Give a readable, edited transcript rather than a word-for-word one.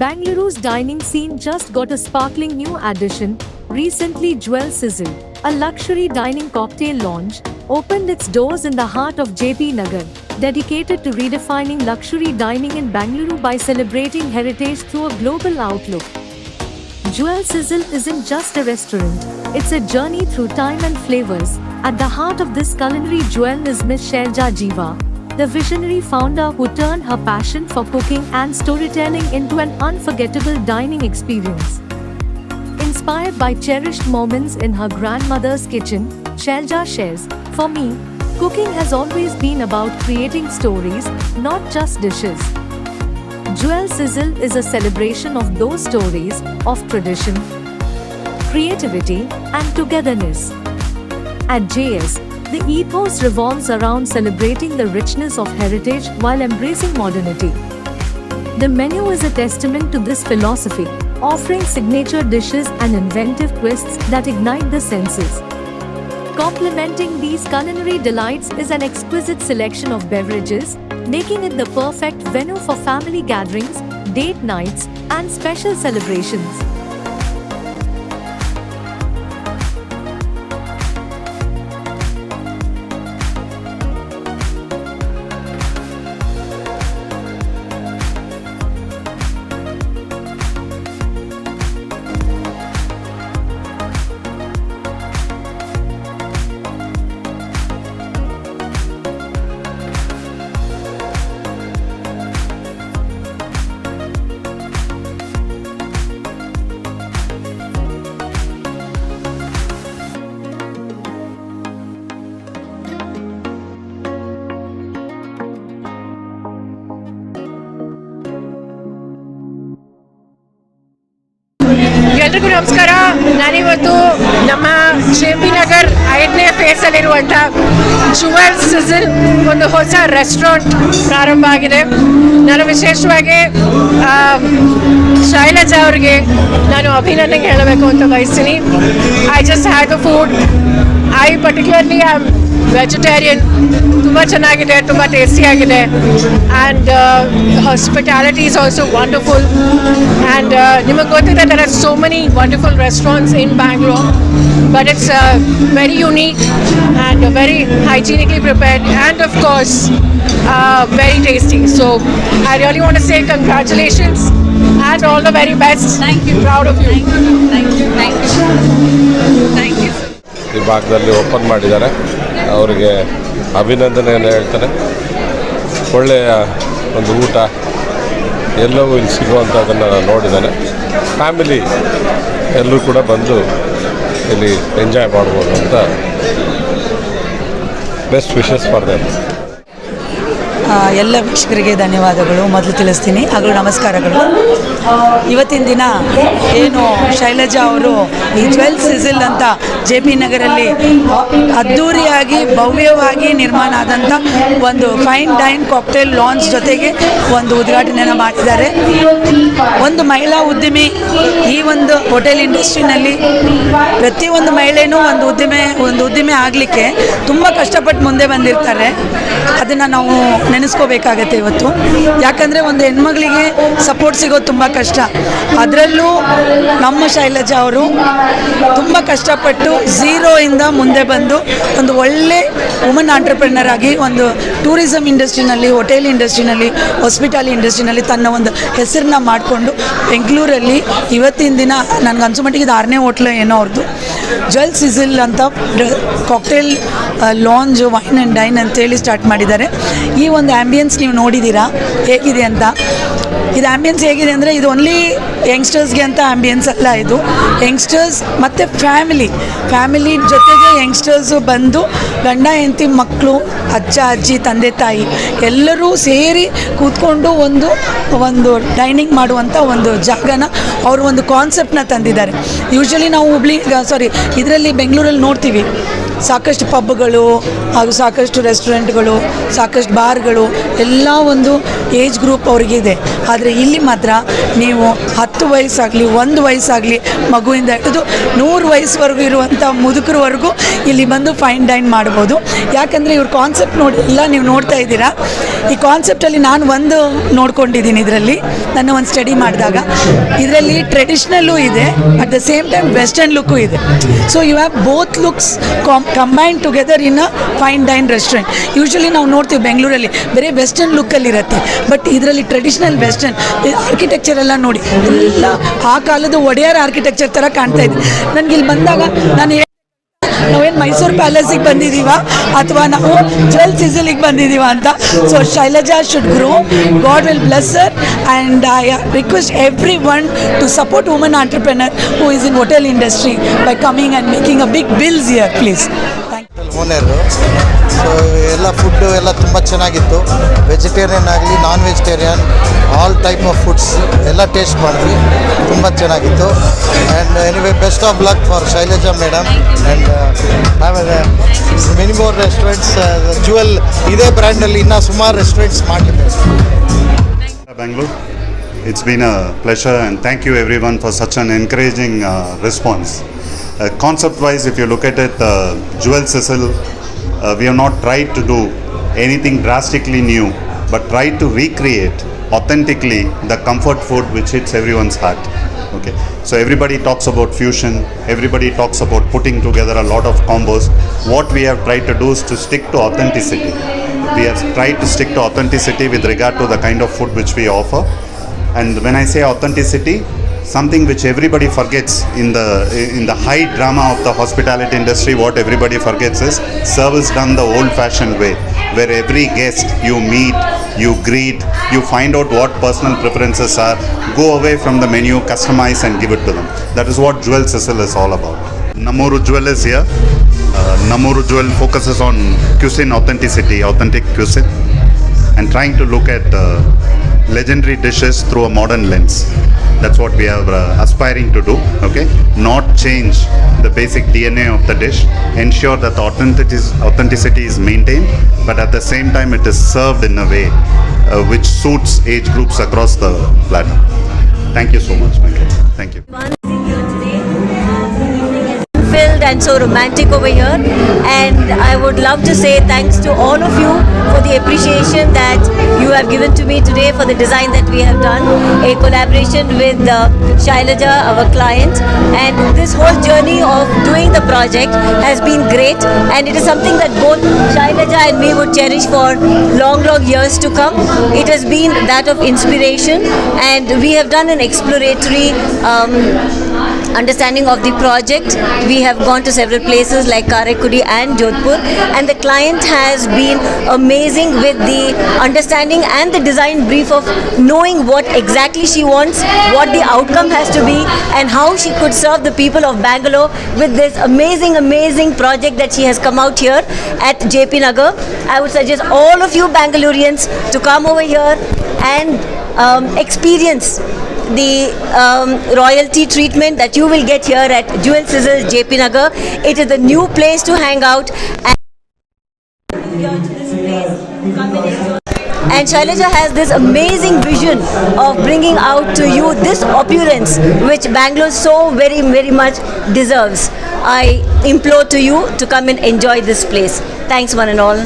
Bengaluru's dining scene just got a sparkling new addition. Recently, Jewel Sizzle, a luxury dining cocktail lounge, opened its doors in the heart of JP Nagar, dedicated to redefining luxury dining in Bengaluru by celebrating heritage through a global outlook. Jewel Sizzle isn't just a restaurant, it's a journey through time and flavors. At the heart of this culinary jewel is Ms. Shailja Jiva, the visionary founder who turned her passion for cooking and storytelling into an unforgettable dining experience. Inspired by cherished moments in her grandmother's kitchen, Shailja shares, "For me, cooking has always been about creating stories, not just dishes. Jewel Sizzle is a celebration of those stories, of tradition, creativity, and togetherness." At JS, the ethos revolves around celebrating the richness of heritage while embracing modernity. The menu is a testament to this philosophy, offering signature dishes and inventive twists that ignite the senses. Complementing these culinary delights is an exquisite selection of beverages, making it the perfect venue for family gatherings, date nights, and special celebrations. ಎಲ್ರಿಗೂ ನಮಸ್ಕಾರ. ನಾನಿವತ್ತು ನಮ್ಮ JP Nagar 5ನೇ ಫೇಸಲ್ಲಿರುವಂಥ jewel ಸಿಝಲ್ ಒಂದು ಹೊಸ restaurant ಪ್ರಾರಂಭ ಆಗಿದೆ. ನಾನು ವಿಶೇಷವಾಗಿ ಶೈಲಜಾ ಅವ್ರಿಗೆ ನಾನು ಅಭಿನಂದನೆ ಹೇಳಬೇಕು ಅಂತ ಬಯಸ್ತೀನಿ. I just had the food. I particularly I am vegetarian. ತುಂಬ ಚೆನ್ನಾಗಿದೆ, ತುಂಬ ಟೇಸ್ಟಿಯಾಗಿದೆ. And hospitality is also wonderful. And ನಿಮಗೆ ಗೊತ್ತಿದೆ, there are so many wonderful restaurants in Bangalore, but it's very unique and very hygienically prepared, and of course very tasty. So I really want to say congratulations and all the very best. Thank you. Proud of you. Thank you. Thank you. Thank you. ಈ ಭಾಗದಲ್ಲಿ open ಮಾಡಿದ್ದಾರೆ. ಅವರಿಗೆ ಅಭಿನಂದನೆಯನ್ನು ಹೇಳ್ತಾರೆ. ಒಳ್ಳೆಯ ಒಂದು ಊಟ ಎಲ್ಲವೂ ಇಲ್ಲಿ ಸಿಗುವಂಥದ್ದನ್ನು ನಾನು ನೋಡಿದ್ದೇನೆ. ಫ್ಯಾಮಿಲಿ ಎಲ್ಲರೂ ಕೂಡ ಬಂದು ಇಲ್ಲಿ ಎಂಜಾಯ್ ಮಾಡ್ಬೋದು ಅಂತ. Best wishes for them. ಎಲ್ಲ ವೀಕ್ಷಕರಿಗೆ ಧನ್ಯವಾದಗಳು ಮೊದಲು ತಿಳಿಸ್ತೀನಿ, ಹಾಗೂ ನಮಸ್ಕಾರಗಳು. ಇವತ್ತಿನ ದಿನ ಏನು ಶೈಲಜಾ ಅವರು ಈ ಜುವೆಲ್ ಸಿಝಲ್ ಅಂತ JP ನಗರಲ್ಲಿ ಅದ್ಧೂರಿಯಾಗಿ ಭವ್ಯವಾಗಿ ನಿರ್ಮಾಣ ಆದಂಥ ಒಂದು ಫೈನ್ ಡೈನ್ ಕಾಕ್ಟೇಲ್ ಲಾಂಚ್ ಜೊತೆಗೆ ಒಂದು ಉದ್ಘಾಟನೆಯನ್ನು ಮಾಡಿದ್ದಾರೆ. ಒಂದು ಮಹಿಳಾ ಉದ್ಯಮಿ ಈ ಒಂದು ಹೋಟೆಲ್ ಇಂಡಸ್ಟ್ರಿನಲ್ಲಿ ಪ್ರತಿಯೊಂದು ಮಹಿಳೆಯೂ ಒಂದು ಉದ್ದಿಮೆ ಆಗಲಿಕ್ಕೆ ತುಂಬ ಕಷ್ಟಪಟ್ಟು ಮುಂದೆ ಬಂದಿರ್ತಾರೆ. ಅದನ್ನು ನಾವು ನೆನೆಸ್ಕೋಬೇಕಾಗತ್ತೆ ಇವತ್ತು. ಯಾಕಂದರೆ ಒಂದು ಹೆಣ್ಮಗಳಿಗೆ ಸಪೋರ್ಟ್ ಸಿಗೋದು ತುಂಬ ಕಷ್ಟ. ಅದರಲ್ಲೂ ನಮ್ಮ ಶೈಲಜಾ ಅವರು ತುಂಬ ಕಷ್ಟಪಟ್ಟು ಝೀರೋಯಿಂದ ಮುಂದೆ ಬಂದು ಒಂದು ಒಳ್ಳೆ ವುಮನ್ ಆಂಟ್ರಪ್ರಿನರ್ ಆಗಿ ಒಂದು ಟೂರಿಸಮ್ ಇಂಡಸ್ಟ್ರಿನಲ್ಲಿ, ಹೋಟೆಲ್ ಇಂಡಸ್ಟ್ರಿನಲ್ಲಿ, ಹಾಸ್ಪಿಟಾಲಿಟಿ ಇಂಡಸ್ಟ್ರಿನಲ್ಲಿ ತನ್ನ ಒಂದು ಹೆಸರನ್ನ ಮಾಡಿಕೊಂಡು ಬೆಂಗಳೂರಲ್ಲಿ ಇವತ್ತಿನ ದಿನ ನನಗೆ ಅನ್ಸೋ ಮಟ್ಟಿಗೆ ಇದು 6ನೇ ಹೋಟ್ಲ್ ಏನೋ ಅವ್ರದ್ದು. ಜುವೆಲ್ ಸಿಝಲ್ ಅಂತ cocktail lounge wine and dine ಅಂತೇಳಿ ಸ್ಟಾರ್ಟ್ ಮಾಡಿದ್ದಾರೆ. ಈ ಒಂದು ಆ್ಯಂಬಿಯನ್ಸ್ ನೀವು ನೋಡಿದ್ದೀರಾ ಹೇಗಿದೆ ಅಂತ. ಇದು ಆ್ಯಂಬಿಯನ್ಸ್ ಹೇಗಿದೆ ಅಂದರೆ ಇದು ಓನ್ಲಿ ಯಂಗ್ಸ್ಟರ್ಸ್ಗೆ ಅಂತ ಆ್ಯಂಬಿಯನ್ಸ್ ಅಲ್ಲ. ಇದು ಯಂಗ್ಸ್ಟರ್ಸ್ ಮತ್ತು ಫ್ಯಾಮಿಲಿ ಜೊತೆಗೆ ಯಂಗ್ಸ್ಟರ್ಸು ಬಂದು ಗಂಡ ಹೆಂಡತಿ ಮಕ್ಕಳು, ಅಜ್ಜ ಅಜ್ಜಿ, ತಂದೆ ತಾಯಿ ಎಲ್ಲರೂ ಸೇರಿ ಕೂತ್ಕೊಂಡು ಒಂದು ಡೈನಿಂಗ್ ಮಾಡುವಂಥ ಒಂದು ಜಾಗನ ಅವರು ಒಂದು ಕಾನ್ಸೆಪ್ಟನ್ನ ತಂದಿದ್ದಾರೆ. ಯೂಶ್ವಲಿ ನಾವು ಇದರಲ್ಲಿ ಬೆಂಗಳೂರಲ್ಲಿ ನೋಡ್ತೀವಿ ಸಾಕಷ್ಟು ಪಬ್ಗಳು ಹಾಗೂ ಸಾಕಷ್ಟು ರೆಸ್ಟೋರೆಂಟ್ಗಳು, ಸಾಕಷ್ಟು ಬಾರ್ಗಳು ಎಲ್ಲ ಒಂದು ಏಜ್ ಗ್ರೂಪ್ ಅವರಿಗಿದೆ. ಆದರೆ ಇಲ್ಲಿ ಮಾತ್ರ ನೀವು 10 ವಯಸ್ಸಾಗಲಿ 1 ವಯಸ್ಸಾಗಲಿ ಮಗುವಿಂದ ಹಿಡಿದು 100 ವಯಸ್ಸುವರೆಗೂ ಇರುವಂಥ ಮುದುಕರವರೆಗೂ ಇಲ್ಲಿ ಬಂದು ಫೈನ್ ಡೈನ್ ಮಾಡ್ಬೋದು. ಯಾಕಂದರೆ ಇವ್ರ ಕಾನ್ಸೆಪ್ಟ್ ನೋಡಿ ಎಲ್ಲ ನೀವು ನೋಡ್ತಾ ಇದ್ದೀರಾ. ಈ ಕಾನ್ಸೆಪ್ಟಲ್ಲಿ ನಾನು ಒಂದು ನೋಡ್ಕೊಂಡಿದ್ದೀನಿ. ಇದರಲ್ಲಿ ನನ್ನ ಒಂದು ಸ್ಟಡಿ ಮಾಡಿದಾಗ ಇದರಲ್ಲಿ ಟ್ರೆಡಿಷ್ನಲ್ಲು ಇದೆ, at the same time western look ಇದೆ. So you have both looks combine together in a fine dine restaurant. Usually ನಾವು ನೋಡ್ತೀವಿ ಬೆಂಗಳೂರಲ್ಲಿ ಬರೀ ವೆಸ್ಟರ್ನ್ ಲುಕ್ಕಲ್ಲಿರುತ್ತೆ, ಬಟ್ ಇದರಲ್ಲಿ ಟ್ರೆಡಿಷ್ನಲ್ ವೆಸ್ಟರ್ನ್ ಆರ್ಕಿಟೆಕ್ಚರ್ ಎಲ್ಲ ನೋಡಿ ಎಲ್ಲ ಆ ಕಾಲದ ಒಡೆಯರ್ ಆರ್ಕಿಟೆಕ್ಚರ್ ಥರ ಕಾಣ್ತಾ ಇದೆ. ನನಗೆ ಇಲ್ಲಿ ಬಂದಾಗ ನಾವೇನು ಮೈಸೂರು ಪ್ಯಾಲೇಸಿಗೆ ಬಂದಿದ್ದೀವ ಅಥವಾ ನಾವು ಜ್ವೆಲ್ ಸಿಸಲಿಗೆ ಬಂದಿದ್ದೀವ ಅಂತ. So Shailaja should grow, God will bless her, and I request everyone to support woman entrepreneur who is in hotel industry by coming and making a big bills here please. Owner. So ಎಲ್ಲ food ಎಲ್ಲ ತುಂಬ ಚೆನ್ನಾಗಿತ್ತು. Vegetarian ಆಗಲಿ non vegetarian all type of foods ಎಲ್ಲ taste ಮಾಡಿದ್ವಿ, ತುಂಬ ಚೆನ್ನಾಗಿತ್ತು. And anyway best of luck for Shailaja madam and many more restaurants. Jewel ಇದೇ ಬ್ರ್ಯಾಂಡಲ್ಲಿ ಇನ್ನೂ ಸುಮಾರು ರೆಸ್ಟೋರೆಂಟ್ಸ್ ಮಾಡಲಿದ್ದಾರೆ. Bangalore. It's been a pleasure and thank you everyone for such an encouraging response. Concept-wise, if you look at it, Jewel Sizzle, we have not tried to do anything drastically new, but tried to recreate authentically the comfort food which hits everyone's heart. Okay, so everybody talks about fusion, everybody talks about putting together a lot of combos. What we have tried to do is to stick to authenticity. We have tried to stick to authenticity with regard to the kind of food which we offer. And when I say authenticity, something which everybody forgets in the high drama of the hospitality industry, what everybody forgets is service done the old-fashioned way, where every guest you meet, you greet, you find out what personal preferences are, go away from the menu, customize and give it to them. That is what Jewel Sizzle is all about. Namuru Jewel is here. Namuru Jewel focuses on cuisine authenticity, authentic cuisine, and trying to look at legendary dishes through a modern lens. That's what we are aspiring to do, okay? Not change the basic DNA of the dish, ensure that the authenticity is maintained, but at the same time it is served in a way which suits age groups across the planet. Thank you so much, Michael. Thank you. Filled and so romantic over here, and I would love to say thanks to all of you for the appreciation that you have given to me today for the design that we have done, a collaboration with Shailaja, our client, and this whole journey of doing the project has been great, and it is something that both Shailaja and me would cherish for long years to come. It has been that of inspiration, and we have done an exploratory understanding of the project. We have gone to several places like Karaikudi and Jodhpur, and the client has been amazing with the understanding and the design brief of knowing what exactly she wants, what the outcome has to be, and how she could serve the people of Bangalore with this amazing project that she has come out here at JP Nagar. I would suggest all of you Bangaloreans to come over here and experience the royalty treatment that you will get here at Jewel Sizzle JP Nagar. It is the new place to hang out, and here to this place, come and enjoy. And Shailaja has this amazing vision of bringing out to you this opulence which Bangalore so very much deserves. I implore to you to come and enjoy this place. Thanks one and all.